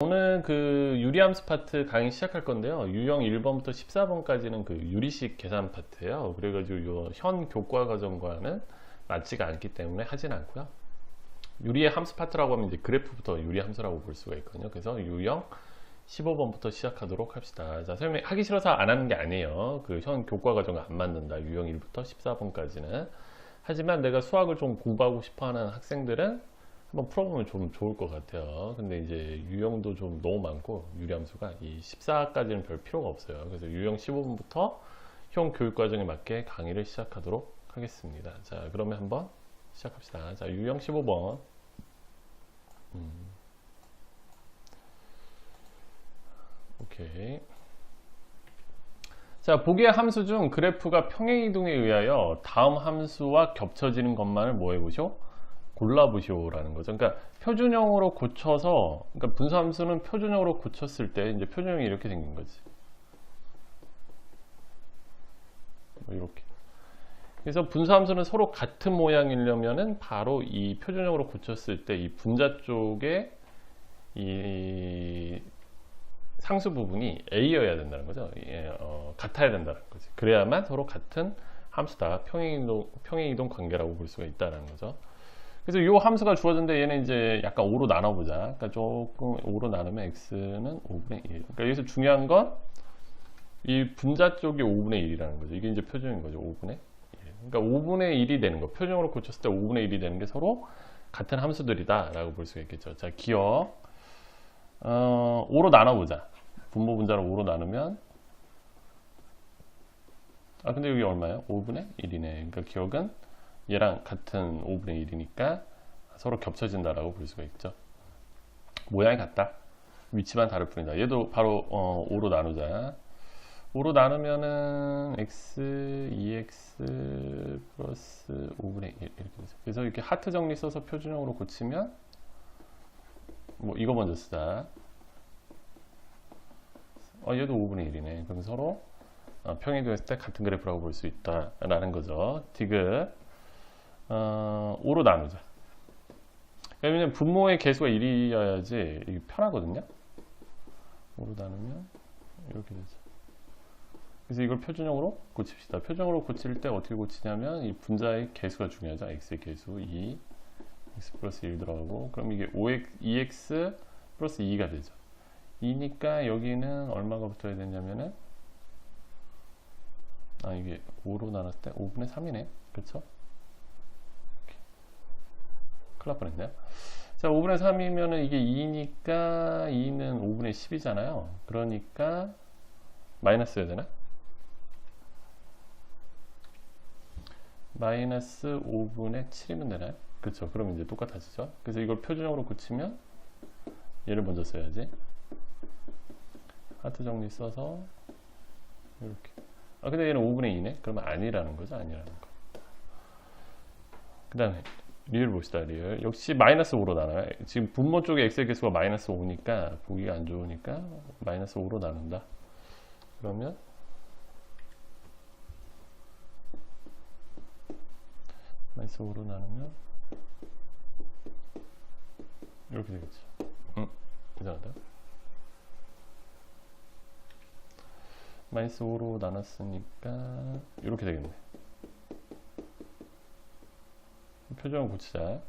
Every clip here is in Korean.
오늘 그 유리함수 파트 강의 시작할 건데요. 유형 1번부터 14번까지는 그 유리식 계산 파트예요. 그래가지고 요 현 교과 과정과는 맞지가 않기 때문에 하진 않고요. 유리의 함수 파트라고 하면 이제 그래프부터 유리 함수라고 볼 수가 있거든요. 그래서 유형 15번부터 시작하도록 합시다. 자, 설명하기 싫어서 안 하는 게 아니에요. 그 현 교과 과정과 안 맞는다. 유형 1부터 14번까지는. 하지만 내가 수학을 좀 공부하고 싶어 하는 학생들은 한번 풀어보면 좀 좋을 것 같아요. 근데 이제 유형도 좀 너무 많고 유리함수가 이 14까지는 별 필요가 없어요. 그래서 유형 15분부터 형 교육과정에 맞게 강의를 시작하도록 하겠습니다. 자, 그러면 한번 시작합시다. 자, 유형 15번. 오케이. 자, 보기의 함수 중 그래프가 평행이동에 의하여 다음 함수와 겹쳐지는 것만을 뭐 해보시오? 골라보시오라는 거죠. 그러니까 표준형으로 고쳐서, 그러니까 분수함수는 표준형으로 고쳤을 때 이제 표준형이 이렇게 생긴 거지. 뭐 이렇게. 그래서 분수함수는 서로 같은 모양이려면은 바로 이 표준형으로 고쳤을 때 이 분자 쪽에 이 상수 부분이 A여야 된다는 거죠. 같아야 된다는 거지. 그래야만 서로 같은 함수다. 평행이동 관계라고 볼 수가 있다는 거죠. 그래서 이 함수가 주어졌는데 얘는 이제 약간 5로 나눠보자. 그러니까 조금 5로 나누면 x는 5분의 1. 그러니까 여기서 중요한 건 이 분자 쪽이 5분의 1이라는 거죠. 이게 이제 표준인 거죠. 5분의 1. 그러니까 5분의 1이 되는 거. 표준으로 고쳤을 때 5분의 1이 되는 게 서로 같은 함수들이다 라고 볼 수가 있겠죠. 자, 기억. 5로 나눠보자. 분모 분자를 5로 나누면 근데 여기 얼마예요? 5분의 1이네. 그러니까 기억은 얘랑 같은 5분의 1이니까 서로 겹쳐진다라고 볼 수가 있죠. 모양이 같다. 위치만 다를 뿐이다. 얘도 바로 5로 나누자. 5로 나누면은 x 2x 플러스 5분의 1 이렇게 되죠. 그래서 이렇게 하트 정리 써서 표준형으로 고치면 뭐 이거 먼저 쓰자. 얘도 5분의 1이네. 그럼 서로 평행이동했을 때 같은 그래프라고 볼 수 있다라는 거죠. 디귿 5로 나누자. 왜냐면 분모의 개수가 1이어야지 이게 편하거든요. 5로 나누면 이렇게 되죠. 그래서 이걸 표준형으로 고칩시다. 표준형으로 고칠 때 어떻게 고치냐면 이 분자의 개수가 중요하죠. x의 개수 2, x 플러스 1 들어가고 그럼 이게 2x 플러스 2가 되죠. 2니까 여기는 얼마가 붙어야 되냐면은 이게 5로 나눴을 때 5분의 3이네. 그렇죠? 큰일 날 뻔했네요. 자, 5분의 3이면은 이게 2니까 2는 5분의 10이잖아요. 그러니까 마이너스 해야 되나? 마이너스 5분의 7이면 되나요? 그렇죠. 그럼 이제 똑같아지죠. 그래서 이걸 표준형으로 고치면 얘를 먼저 써야지. 하트 정리 써서 이렇게. 근데 얘는 5분의 2네? 그러면 아니라는 거죠. 아니라는 거. 그 다음에 리을 봅시다. 리을. 역시 마이너스 5로 나눠요. 지금 분모 쪽에 x의 개수가 마이너스 5니까 보기가 안 좋으니까 마이너스 5로 나눈다. 그러면 마이너스 5로 나누면 이렇게 되겠죠. 이상하다. 마이너스 5로 나눴으니까 이렇게 되겠네. 표준을 고치자.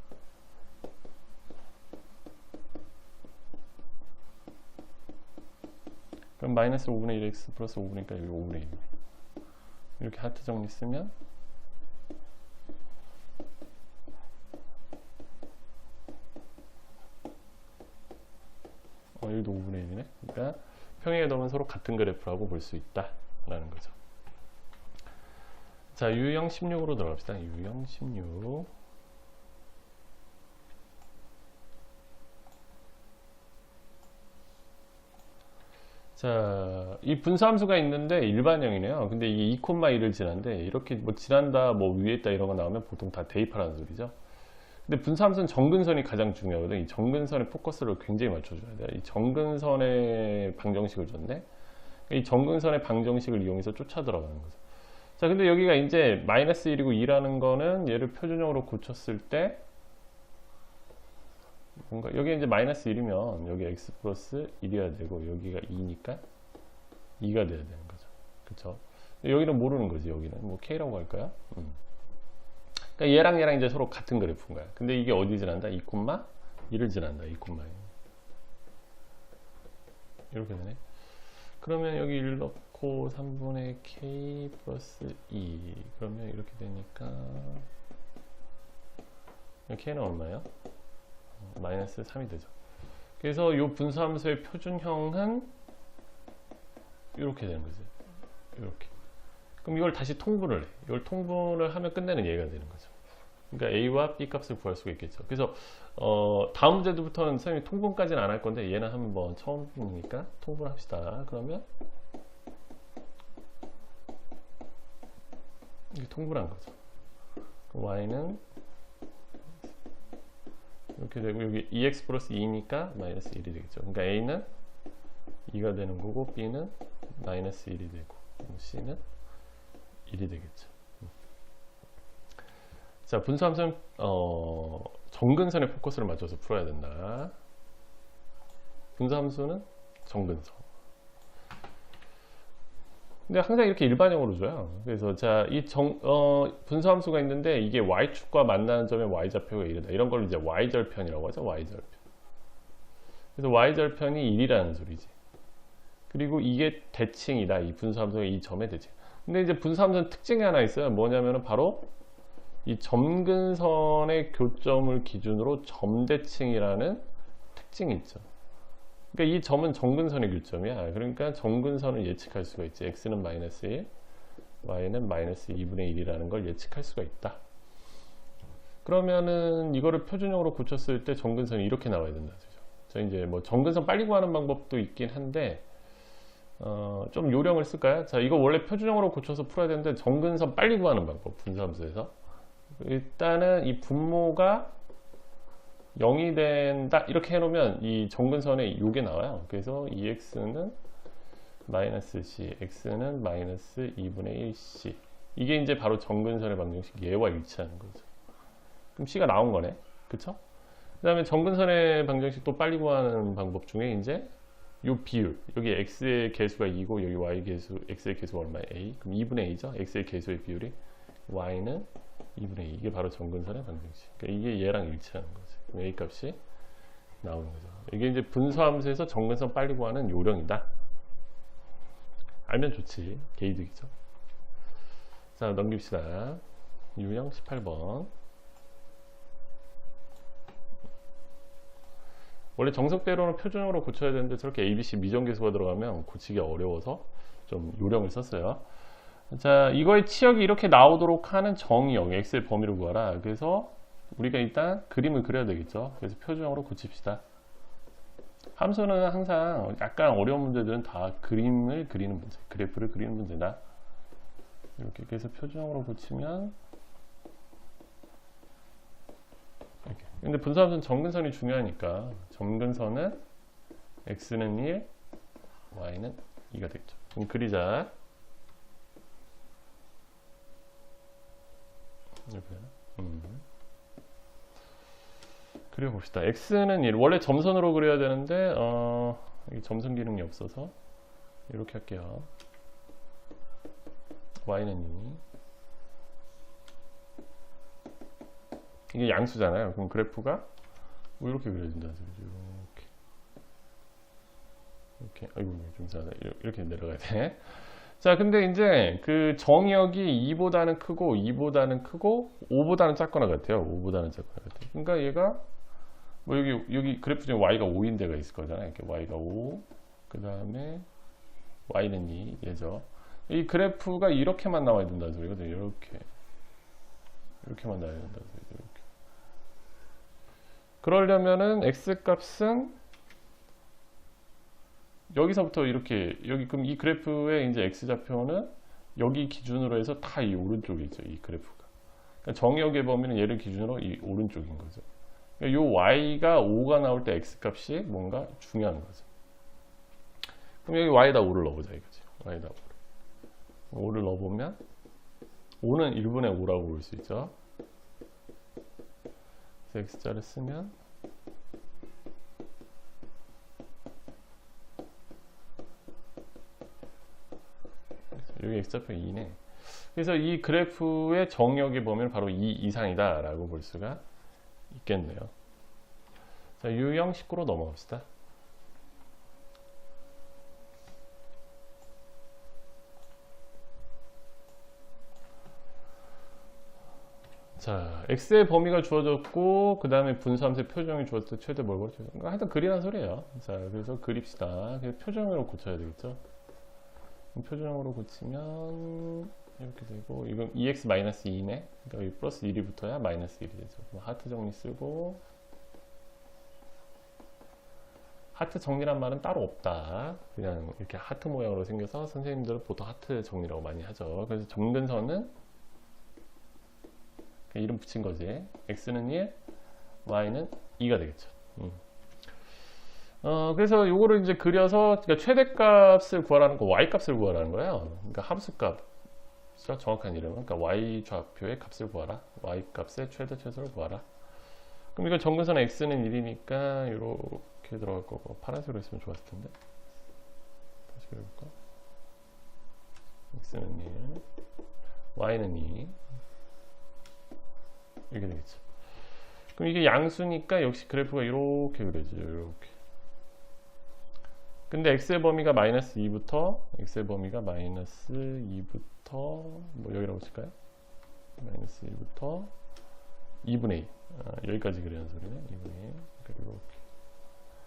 그럼 마이너스 5분의 1x 플러스 5분이니까 여기 5분의 1이네. 이렇게 하트 정리 쓰면 여기도 5분의 1이네. 그러니까 평행이동은 서로 같은 그래프라고 볼 수 있다 라는 거죠. 자, 유형 16으로 들어갑시다. 유형 16. 자, 이 분수함수가 있는데 일반형이네요. 근데 이게 2,1을 지난데 이렇게 뭐 지난다, 뭐 위에 있다 이런 거 나오면 보통 다 대입하라는 소리죠. 근데 분수함수는 정근선이 가장 중요하거든요. 이 정근선에 포커스를 굉장히 맞춰줘야 돼요. 이 정근선의 방정식을 줬네. 이 정근선의 방정식을 이용해서 쫓아 들어가는 거죠. 자, 근데 여기가 이제 마이너스 1이고 2라는 거는 얘를 표준형으로 고쳤을 때 뭔가 여기 이제 마이너스 1이면 여기 x 플러스 1이어야 되고 여기가 2니까 2가 돼야 되는 거죠. 그쵸? 여기는 모르는 거지. 여기는 뭐 k라고 할까요? 그러니까 얘랑 이제 서로 같은 그래프인 거야. 근데 이게 어디 지난다? 2,1을 지난다. 2,1 이렇게 되네. 그러면 여기 1 넣고 3분의 k 플러스 2 그러면 이렇게 되니까 k는 얼마예요? 마이너스 3이 되죠. 그래서 이 분수함수의 표준형은 이렇게 되는 거지. 이렇게. 그럼 이걸 다시 통분을 해. 이걸 통분을 하면 끝내는 얘가 되는 거죠. 그러니까 a와 b 값을 구할 수가 있겠죠. 그래서 다음 문제부터는 선생님이 통분까지는 안 할 건데 얘는 한번 처음이니까 통분합시다. 그러면 이게 통분한 거죠. y는 이렇게 되고 여기 2x 플러스 2니까 마이너스 1이 되겠죠. 그러니까 a는 2가 되는 거고 b는 마이너스 1이 되고 c는 1이 되겠죠. 자, 분수함수는 정근선에 포커스를 맞춰서 풀어야 된다. 분수함수는 정근선. 근데 항상 이렇게 일반형으로 줘요. 그래서 자, 이 분수함수가 있는데 이게 y축과 만나는 점의 y좌표가 1이다. 이런 걸 이제 y절편이라고 하죠. y절편. 그래서 y절편이 1이라는 소리지. 그리고 이게 대칭이다. 이 분수함수의 이 점의 대칭. 근데 이제 분수함수는 특징이 하나 있어요. 뭐냐면은 바로 이 점근선의 교점을 기준으로 점대칭이라는 특징이 있죠. 그러니까 이 점은 정근선의 교점이야. 그러니까 정근선을 예측할 수가 있지. x는 마이너스 1, y는 마이너스 2분의 1이라는 걸 예측할 수가 있다. 그러면은 이거를 표준형으로 고쳤을 때 정근선이 이렇게 나와야 된다. 자, 이제 뭐 정근선 빨리 구하는 방법도 있긴 한데 좀 요령을 쓸까요? 자, 이거 원래 표준형으로 고쳐서 풀어야 되는데 정근선 빨리 구하는 방법, 분수함수에서 일단은 이 분모가 0이 된다 이렇게 해놓으면 이 정근선에 요게 나와요. 그래서 2x는 마이너스 c, x는 마이너스 2분의 1c. 이게 이제 바로 정근선의 방정식 얘와 일치하는 거죠. 그럼 c가 나온 거네. 그쵸? 그 다음에 정근선의 방정식 또 빨리 구하는 방법 중에 이제 요 비율, 여기 x의 개수가 2고 여기 y 개수, x의 개수가 얼마예요? a. 그럼 2분의 a죠. x의 개수의 비율이 y는 2분의 2. 이게 바로 정근선의 방정식. 그러니까 이게 얘랑 일치하는 거지. a 값이 나오는 거죠. 이게 이제 분수함수에서 정근선 빨리 구하는 요령이다. 알면 좋지. 개이득이죠. 자, 넘깁시다. 유형 18번. 원래 정석대로는 표준형으로 고쳐야 되는데 저렇게 ABC 미정계수가 들어가면 고치기 어려워서 좀 요령을 썼어요. 자, 이거의 치역이 이렇게 나오도록 하는 정의형 x의 범위를 구하라. 그래서 우리가 일단 그림을 그려야 되겠죠. 그래서 표준형으로 고칩시다. 함수는 항상 약간 어려운 문제들은 다 그림을 그리는 문제, 그래프를 그리는 문제다. 이렇게 그래서 표준형으로 고치면 이렇게. 근데 분수함수는 정근선이 중요하니까 정근선은 x는 1, y는 2가 되겠죠. 그럼 그리자. 이렇게 그려봅시다. x는 1. 원래 점선으로 그려야 되는데 이 점선 기능이 없어서 이렇게 할게요. y는 2. 이게 양수잖아요. 그럼 그래프가 뭐 이렇게 그려진다. 이렇게. 아이고 좀 이상하다. 이렇게 내려가야 돼. 자, 근데 이제 그 정역이 2보다는 크고 2보다는 크고 5보다는 작거나 같아요. 5보다는 작거나 같아요. 그러니까 얘가 뭐 여기 그래프 중에 y가 5인 데가 있을 거잖아요. 이렇게 y가 5, 그 다음에 y는 2, 얘죠. 이 그래프가 이렇게만 나와야 된다는 소리거든요. 이렇게만 나와야 된다는 소리죠. 이렇게. 그러려면은 x 값은 여기서부터 이렇게 그럼 이 그래프의 이제 x 좌표는 여기 기준으로 해서 다 이 오른쪽에 있죠. 이 그래프가. 그러니까 정역의 범위는 얘를 기준으로 이 오른쪽인 거죠. 그러니까 요 y가 5가 나올 때 x 값이 뭔가 중요한 거죠. 그럼 여기 y에다 5를 넣어보자 이거지. y에다 5를 넣어보면 5는 1분의 5라고 볼 수 있죠. 그래서 x자를 쓰면 여기 x좌표 2네. 그래서 이 그래프의 정역이 보면 바로 2 이상이다 라고 볼 수가 있겠네요. 자, 유형 19로 넘어갑시다. 자, x의 범위가 주어졌고 그 다음에 분수함수의 표정이 주어졌을 때 최대 뭘고 그러니까 하여튼 그리란 소리예요. 자, 그래서 그립시다. 그래서 표정으로 고쳐야 되겠죠. 표정으로 고치면 이렇게 되고 이건 2x-2네. 그러니까 여기 플러스 1이 붙어야 마이너스 1이 되죠. 하트 정리 쓰고 하트 정리란 말은 따로 없다. 그냥 이렇게 하트 모양으로 생겨서 선생님들은 보통 하트 정리라고 많이 하죠. 그래서 점근선은 이름 붙인 거지. x는 1, y는 2가 되겠죠. 그래서 요거를 이제 그려서 그러니까 최대값을 구하라는 거, y값을 구하라는 거예요. 그러니까 함수값, 정확한 이름은 그러니까 y 좌표의 값을 구하라. y값의 최대를 구하라. 그럼 이거 점근선의 x는 1이니까 이렇게 들어갈 거고 파란색으로 했으면 좋았을 텐데. 다시 그려볼까? x는 1, y는 2. 이렇게 되겠죠. 그럼 이게 양수니까 역시 그래프가 이렇게 그려져요. 이렇게. 근데 x의 범위가 마이너스 2부터 x의 범위가 마이너스 2부터 뭐 여기라고 칠까요? 마이너스 2부터 2분의 2 여기까지 그리는 소리네. 2분의 1 그리고 이렇게.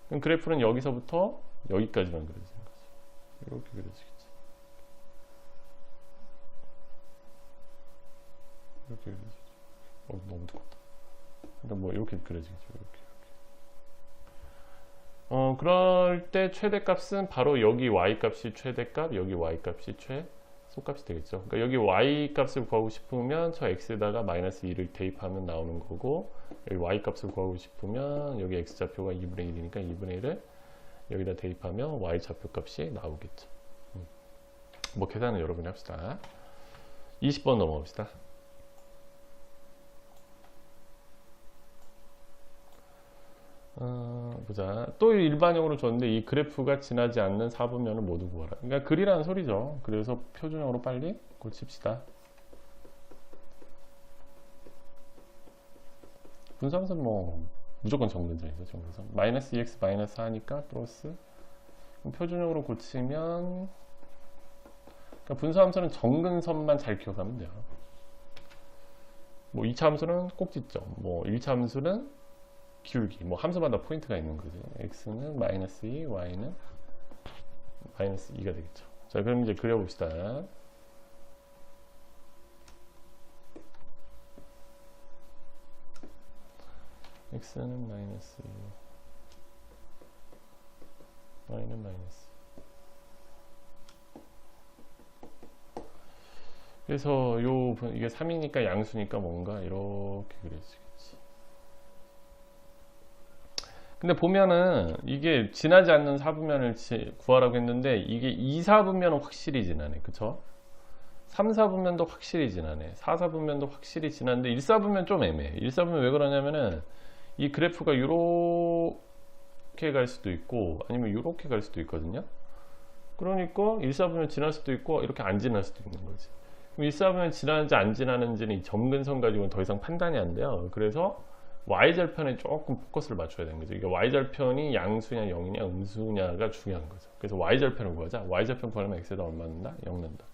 그럼 그래프는 여기서부터 여기까지만 그려지는 거죠. 이렇게 그려지겠지. 이렇게 그려지겠지. 너무 두껍다. 그러니까 뭐 이렇게 그려지겠죠. 이렇게. 그럴 때 최대값은 바로 여기 y값이 최대값, 여기 y값이 최소값이 되겠죠. 그러니까 여기 y값을 구하고 싶으면 저 x에다가 마이너스 2를 대입하면 나오는 거고, 여기 y값을 구하고 싶으면 여기 x좌표가 2분의 1이니까 2분의 1을 여기다 대입하면 y좌표 값이 나오겠죠. 뭐 계산은 여러분이 합시다. 20번 넘어갑시다. 보자. 또 일반형으로 줬는데 이 그래프가 지나지 않는 사분면을 모두 구하라. 그러니까 그리라는 소리죠. 그래서 표준형으로 빨리 고칩시다. 분수함수는 뭐 무조건 정근선이죠. 정근선. 마이너스 2x 마이너스 4니까 플러스. 표준형으로 고치면 그러니까 분수함수는 정근선만 잘 기억하면 돼요. 뭐 2차 함수는 꼭지점, 뭐 1차 함수는 기울기, 뭐 함수마다 포인트가 있는 거지. x는 마이너스 2, y는 마이너스 2가 되겠죠. 자, 그럼 이제 그려봅시다. x는 마이너스 2, y는 마이너스 2. 그래서 이게 3이니까 양수니까 뭔가 이렇게 그려지겠지. 근데 보면은 이게 지나지 않는 사분면을 구하라고 했는데 이게 2사분면은 확실히 지나네. 그쵸? 3사분면도 확실히 지나네. 4사분면도 확실히 지나는데 1사분면 좀 애매해. 1사분면 왜 그러냐면은 이 그래프가 이렇게 갈 수도 있고 아니면 이렇게 갈 수도 있거든요. 그러니까 1사분면 지날 수도 있고 이렇게 안 지날 수도 있는 거지. 그럼 1사분면 지나는지 안 지나는지는 이 점근선 가지고는 더 이상 판단이 안 돼요. 그래서 y절편에 조금 포커스를 맞춰야 되는 거죠. 이게 y절편이 양수냐 0이냐 음수냐가 중요한 거죠. 그래서 y절편을 구하자. y절편 구하려면 x에다 얼마 넣는다? 0 넣는다.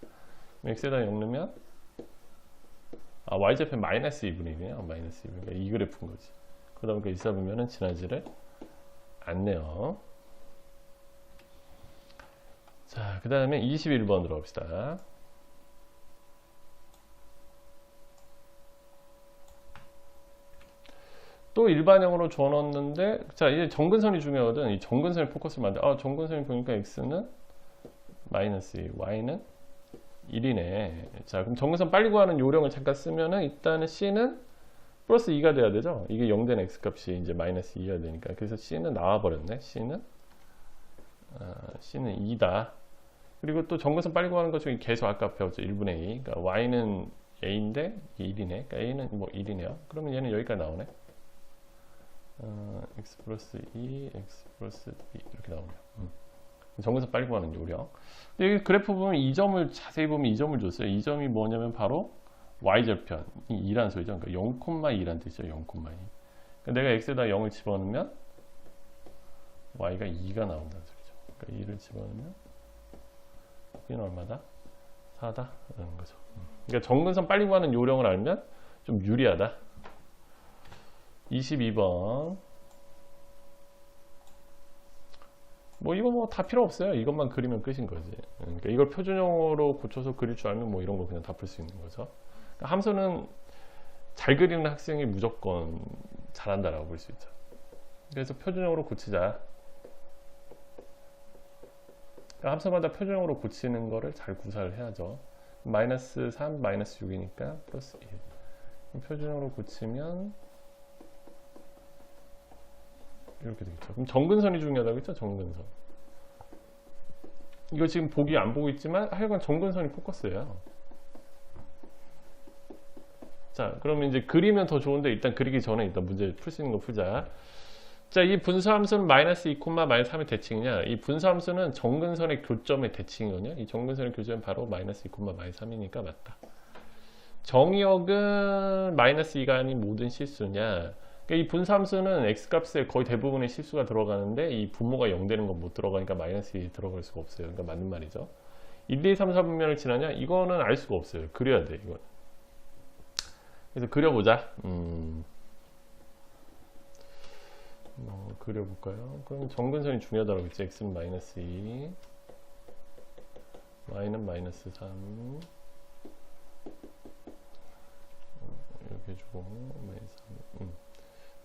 x에다 0 넣으면 y절편 마이너스 2분의 1이네요. 마이너스 2분의 1. 그러니까 이 그래프인 거지. 그러다 보니까 일사분면은 지나지를 않네요. 자, 그 다음에 21번 들어갑시다. 또 일반형으로 줘놨는데, 자, 이제 정근선이 중요하거든. 이 정근선에 포커스를 만들. 정근선이 보니까 x는 마이너스 2, y는 1이네. 자, 그럼 정근선 빨리 구하는 요령을 잠깐 쓰면은 일단은 c는 플러스 2가 돼야 되죠. 이게 0 된 x 값이 이제 마이너스 2가 되니까. 그래서 c는 나와버렸네. c는 2다. 그리고 또 정근선 빨리 구하는 것 중에 계속 아까 배웠죠. 1분의 2. 그러니까 y는 a인데 1이네. 그러니까 a는 뭐 1이네요. 그러면 얘는 여기까지 나오네. x 플러스 2, x 플러스 b 이렇게 나오네요. 정근선 빨리 구하는 요령. 근데 여기 그래프 보면 이 점을 자세히 보면 이 점을 줬어요. 이 점이 뭐냐면 바로 y절편이 2란 소리죠. 그러니까 0,2란 뜻이죠. 0,2. 그러니까 내가 x에다 0을 집어넣으면 y가 2가 나온다는 소리죠. 그러니까 2를 집어넣으면 여기는 얼마다? 4다? 라는 거죠. 그러니까 정근선 빨리 구하는 요령을 알면 좀 유리하다. 22번. 뭐 이거 뭐 다 필요 없어요. 이것만 그리면 끝인 거지. 그러니까 이걸 표준형으로 고쳐서 그릴 줄 알면 뭐 이런 거 그냥 다 풀 수 있는 거죠. 그러니까 함수는 잘 그리는 학생이 무조건 잘한다라고 볼 수 있죠. 그래서 표준형으로 고치자. 그러니까 함수마다 표준형으로 고치는 거를 잘 구사를 해야죠. 마이너스 3, 마이너스 6이니까 플러스 1. 표준형으로 고치면 이렇게 되겠죠. 그럼 정근선이 중요하다고 했죠? 정근선. 이거 지금 보기 안 보고 있지만 하여간 정근선이 포커스예요. 자, 그러면 이제 그리면 더 좋은데 일단 그리기 전에 일단 문제 풀 수 있는 거 풀자. 자, 이 분수함수는 마이너스 2, 마이너스 3의 대칭이냐? 이 분수함수는 정근선의 교점의 대칭이거든요. 이 정근선의 교점은 바로 마이너스 2, 마이너스 3이니까 맞다. 정의역은 마이너스 2가 아닌 모든 실수냐? 그러니까 이 분수함수는 x값에 거의 대부분의 실수가 들어가는데 이 분모가 0 되는 건 못 들어가니까 마이너스 2 들어갈 수가 없어요. 그러니까 맞는 말이죠. 1, 2, 3, 4분면을 지나냐? 이거는 알 수가 없어요. 그려야 돼, 이건. 그래서 그려보자. 그려볼까요? 그럼 정근선이 중요하다고 했지. x는 마이너스 2, y는 마이너스 3, 이렇게 해주고 마이너스 3.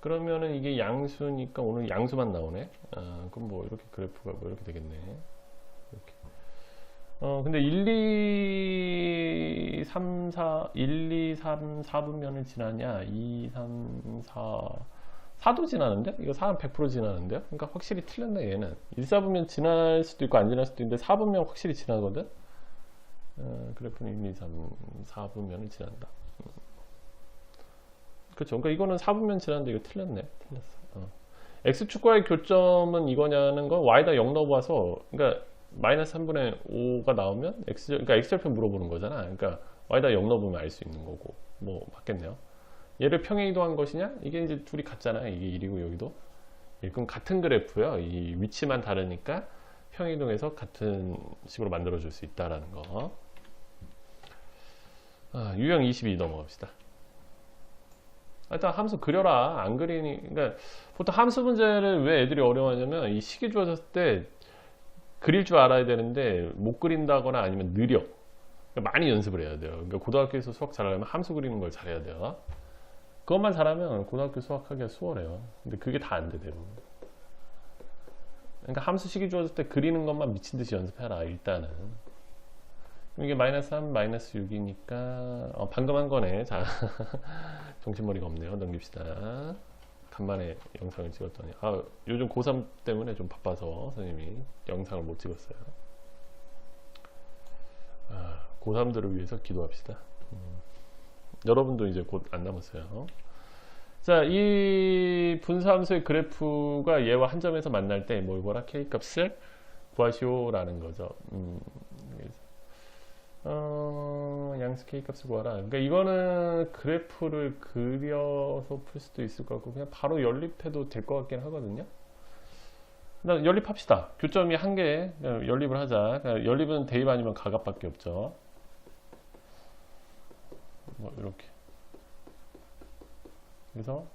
그러면은 이게 양수니까 오늘 양수만 나오네. 그럼 뭐 이렇게 그래프가 뭐 이렇게 되겠네. 이렇게. 근데 1, 2, 3, 4분면을 지나냐? 2, 3, 4도 지나는데? 이거 4는 100% 지나는데요? 그러니까 확실히 틀렸네, 얘는. 1, 4분면 지날 수도 있고 안 지날 수도 있는데 4분면 확실히 지나거든? 그래프는 1, 2, 3, 4분면을 지난다. 그렇죠. 그러니까 이거는 4분면 지났는데 이거 틀렸네. 틀렸어. x축과의 교점은 이거냐는 건 y다 0 넣어봐서, 그러니까 마이너스 3분의 5가 나오면 그러니까 x절편 물어보는 거잖아. 그러니까 y다 0 넣어보면 알 수 있는 거고. 뭐 맞겠네요. 얘를 평행이동한 것이냐? 이게 이제 둘이 같잖아요. 이게 1이고 여기도 1. 그럼 같은 그래프요. 이 위치만 다르니까 평행이동해서 같은 식으로 만들어 줄 수 있다라는 거. 유형 22 넘어갑시다. 일단 함수 그려라. 안 그리니, 그러니까 보통 함수 문제를 왜 애들이 어려워하냐면 이 식이 주어졌을 때 그릴 줄 알아야 되는데 못 그린다거나 아니면 느려. 그러니까 많이 연습을 해야 돼요. 그러니까 고등학교에서 수학 잘하려면 함수 그리는 걸 잘해야 돼요. 그것만 잘하면 고등학교 수학하기가 수월해요. 근데 그게 다 안 돼, 대부분. 그러니까 함수 식이 주어졌을 때 그리는 것만 미친 듯이 연습해라, 일단은. 이게 마이너스 3, 마이너스 6이니까 방금 한 거네. 자, 정신머리가 없네요. 넘깁시다. 간만에 영상을 찍었더니 요즘 고3 때문에 좀 바빠서 선생님이 영상을 못 찍었어요. 고3들을 위해서 기도합시다. 여러분도 이제 곧 안 남았어요. 자, 이 분수함수의 그래프가 얘와 한 점에서 만날 때 뭐라 K값을 구하시오라는 거죠. 양수 K값을 구하라. 그러니까 이거는 그래프를 그려서 풀 수도 있을 것 같고 그냥 바로 연립해도 될 것 같긴 하거든요. 일단 연립합시다. 교점이 한 개 연립을 하자. 그러니까 연립은 대입 아니면 가값밖에 없죠. 뭐 이렇게. 그래서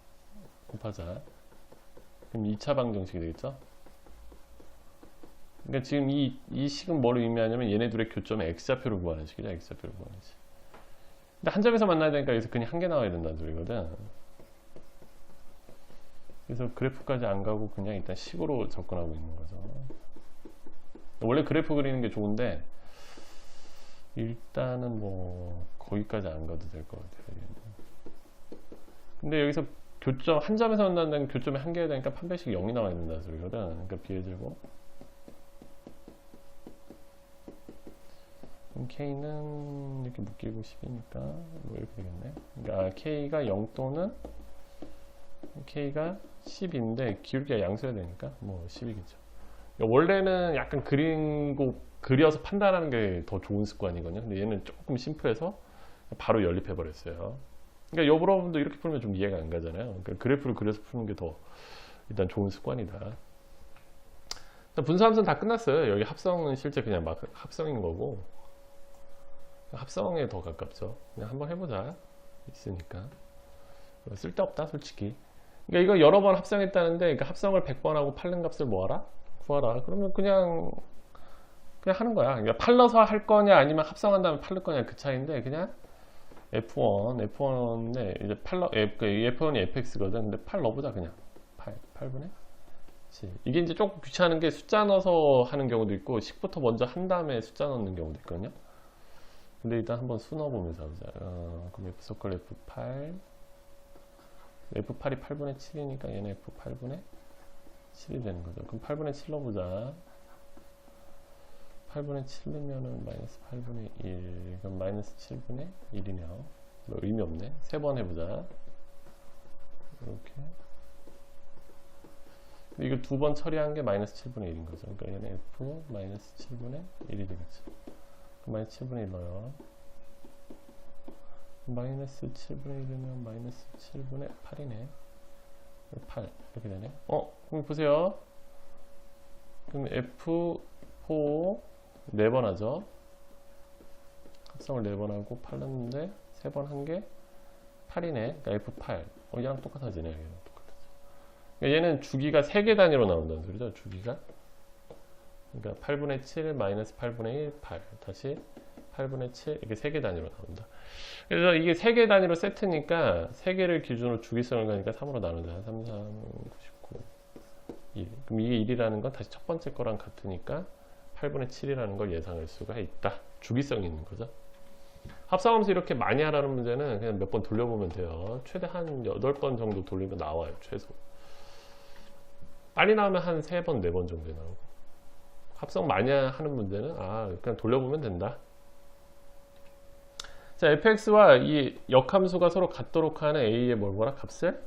곱하자. 그럼 2차 방정식이 되겠죠. 그러니까 지금 이 식은 뭘 의미하냐면 얘네 둘의 교점의 x좌표를 구하는 식이죠. x좌표를 구하는 식. 근데 한 점에서 만나야 되니까 여기서 그냥 한 개 나와야 된다는 소리거든. 그래서 그래프까지 안 가고 그냥 일단 식으로 접근하고 있는 거죠. 원래 그래프 그리는 게 좋은데 일단은 뭐 거기까지 안 가도 될 것 같아요. 근데 여기서 교점 한 점에서 만나는 교점이 한 개야 되니까 판별식이 0이 나와야 된다는 소리거든. 그러니까 b의 제곱 K는 이렇게 묶이고 10이니까 뭐 이렇게 되겠네. 그러니까 K가 0 또는 K가 10인데 기울기가 양수여야 되니까 뭐 10이겠죠. 원래는 약간 그려서 판단하는 게 더 좋은 습관이거든요. 근데 얘는 조금 심플해서 바로 연립해 버렸어요. 그러니까 여러분도 이렇게 풀면 좀 이해가 안 가잖아요. 그러니까 그래프를 그려서 푸는 게 더 일단 좋은 습관이다. 분수함수는 다 끝났어요. 여기 합성은 실제 그냥 막 합성인 거고, 합성에 더 가깝죠. 그냥 한번 해보자. 있으니까. 쓸데없다, 솔직히. 그러니까 이거 여러 번 합성했다는데, 그러니까 합성을 100번 하고 팔른 값을 뭐하라? 구하라. 그러면 그냥 하는 거야. 그러니까 팔러서 할 거냐, 아니면 합성한 다음에 팔릴 거냐, 그 차이인데, 그냥 F1에 이제 F1이 fx거든. 근데 8 넣어보자, 그냥. 8분의? 이게 이제 조금 귀찮은 게 숫자 넣어서 하는 경우도 있고, 식부터 먼저 한 다음에 숫자 넣는 경우도 있거든요. 근데 일단 한번 수 넣어보면서 하자. 그럼 F 서클 F8. F8이 8분의 7이니까 얘는 F8분의 7이 되는 거죠. 그럼 8분의 7 넣어보자. 8분의 7 넣으면은 마이너스 8분의 1. 그럼 마이너스 7분의 1이네요. 뭐 의미 없네. 3번 해보자. 이렇게. 이거 2번 처리한 게 마이너스 7분의 1인 거죠. 그러니까 얘는 F 마이너스 7분의 1이 되겠죠. 그럼 마이너스 7분의 1 넣어요. 마이너스 7분의 1이면 마이너스 7분의 8이네. 8 이렇게 되네. 그럼 보세요. 그럼 F4 4번 하죠. 합성을 4번 하고 8 넣는데 3번 한 게 8이네. 그러니까 F8 얘랑 똑같아지네. 얘랑 똑같아져. 그러니까 얘는 주기가 3개 단위로 나온다는 소리죠. 주기가. 그러니까 8분의 7 마이너스 8분의 1 8 다시 8분의 7 이게 3개 단위로 나온다. 그래서 이게 3개 단위로 세트니까 3개를 기준으로 주기성을 가니까 3으로 나누자. 3, 3, 99, 1. 그럼 이게 1이라는 건 다시 첫 번째 거랑 같으니까 8분의 7이라는 걸 예상할 수가 있다. 주기성이 있는 거죠. 합성함수 이렇게 많이 하라는 문제는 그냥 몇 번 돌려보면 돼요. 최대 한 8번 정도 돌리면 나와요. 최소. 빨리 나오면 한 3번, 4번 정도 나오고. 합성 많이 하는 문제는 그냥 돌려보면 된다. 자, fx와 이 역함수가 서로 같도록 하는 a의 뭐라 값을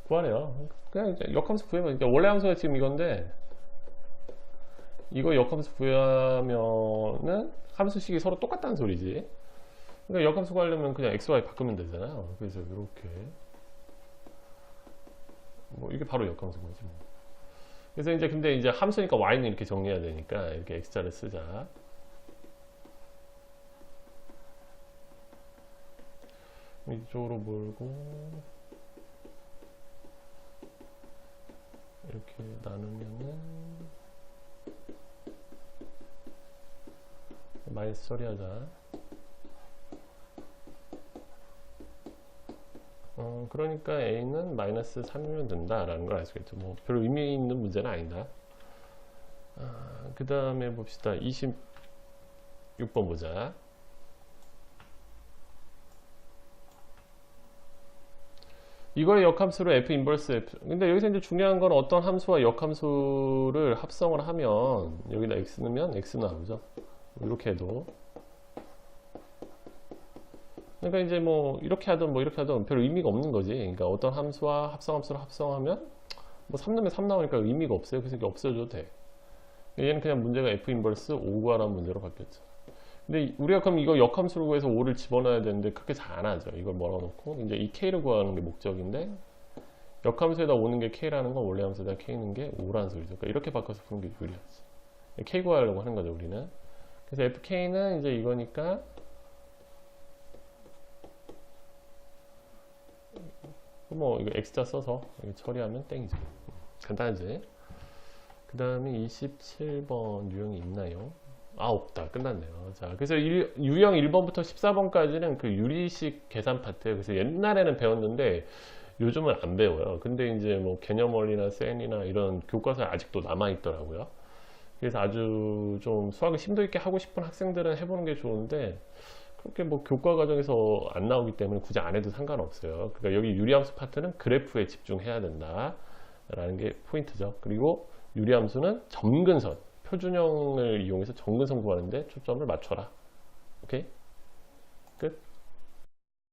구하래요. 그냥 이제 역함수 구하면 원래 함수가 지금 이건데 이거 역함수 구하면은 함수식이 서로 똑같다는 소리지. 그러니까 역함수 구하려면 그냥 x, y 바꾸면 되잖아요. 그래서 이렇게 뭐 이게 바로 역함수 구하지 뭐. 그래서 이제 근데 이제 함수니까 y는 이렇게 정리해야 되니까 이렇게 x자를 쓰자. 이쪽으로 몰고 이렇게 나누면은 마이너스 처리하자. 그러니까 a는 마이너스 3이면 된다라는 걸 알 수 있겠죠. 뭐 별로 의미 있는 문제는 아니다. 그 다음에 봅시다. 26번 보자. 이거의 역함수로 f 인버스 f. 근데 여기서 이제 중요한 건 어떤 함수와 역함수를 합성을 하면 여기다 x 넣으면 x 나오죠. 이렇게 해도. 그러니까 이제 뭐 이렇게 하든 뭐 이렇게 하든 별 의미가 없는 거지. 그러니까 어떤 함수와 합성함수를 합성하면 뭐 3 넣으면 3 나오니까 의미가 없어요. 그래서 이렇게 없애줘도 돼. 얘는 그냥 문제가 f 인버스 5 구하라는 문제로 바뀌었죠. 근데 우리가 그럼 이거 역함수를 구해서 5를 집어넣어야 되는데 그렇게 잘 안 하죠. 이걸 몰아놓고 이제 이 k를 구하는 게 목적인데 역함수에다 5는 게 k라는 건 원래 함수에다 k는 게 5라는 소리죠. 그러니까 이렇게 바꿔서 푸는 게 유리하지. k 구하려고 하는 거죠, 우리는. 그래서 fk는 이제 이거니까 뭐 이거 x자 써서 처리하면 땡이죠. 간단하지. 그 다음에 27번 유형이 있나요? 없다. 끝났네요. 자, 그래서 유형 1번부터 14번까지는 그 유리식 계산 파트예요. 그래서 옛날에는 배웠는데 요즘은 안 배워요. 근데 이제 뭐 개념원리나 센이나 이런 교과서에 아직도 남아있더라고요. 그래서 아주 좀 수학을 심도 있게 하고 싶은 학생들은 해보는 게 좋은데 그렇게 뭐 교과 과정에서 안 나오기 때문에 굳이 안 해도 상관없어요. 그러니까 여기 유리함수 파트는 그래프에 집중해야 된다 라는 게 포인트죠. 그리고 유리함수는 점근선, 표준형을 이용해서 점근선 구하는데 초점을 맞춰라. 오케이? 끝.